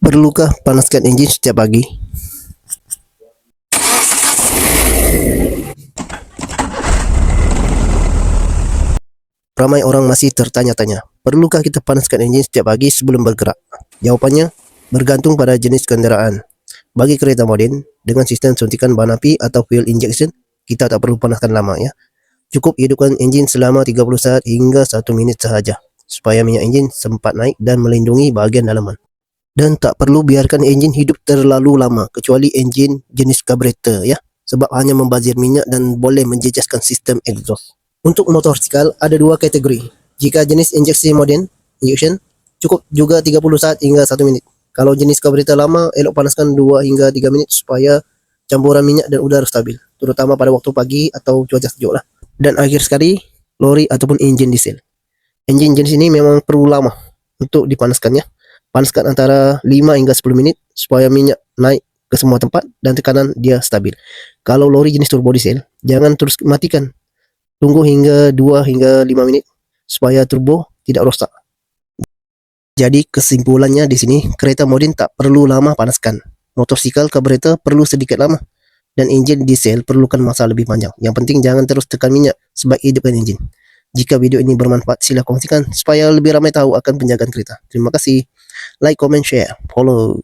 Perlukah panaskan enjin setiap pagi? Ramai orang masih tertanya-tanya, perlukah kita panaskan enjin setiap pagi sebelum bergerak? Jawapannya, bergantung pada jenis kenderaan. Bagi kereta moden dengan sistem suntikan bahan api atau fuel injection, kita tak perlu panaskan lama ya. Cukup hidupkan enjin selama 30 saat hingga 1 minit sahaja supaya minyak enjin sempat naik dan melindungi bahagian dalaman. Dan tak perlu biarkan enjin hidup terlalu lama kecuali enjin jenis carburetor ya, sebab hanya membazir minyak dan boleh menjejaskan sistem exhaust. Untuk motosikal ada dua kategori. Jika jenis injeksi moden injection cukup juga 30 saat hingga 1 minit. Kalau jenis carburetor lama, elok panaskan 2 hingga 3 minit supaya campuran minyak dan udara stabil, terutama pada waktu pagi atau cuaca sejuk lah. Dan akhir sekali, lori ataupun enjin diesel. Enjin jenis ini memang perlu lama untuk dipanaskannya. Panaskan antara 5 hingga 10 minit supaya minyak naik ke semua tempat dan tekanan dia stabil. Kalau lori jenis turbo diesel, jangan terus matikan. Tunggu hingga 2 hingga 5 minit supaya turbo tidak rosak. Jadi kesimpulannya di sini, kereta moden tak perlu lama panaskan. Motosikal carburetor perlu sedikit lama. Dan enjin diesel perlukan masa lebih panjang. Yang penting jangan terus tekan minyak sebab hidupkan enjin. Jika video ini bermanfaat, sila kongsikan supaya lebih ramai tahu akan penjagaan kereta. Terima kasih. Like, comment, share, follow.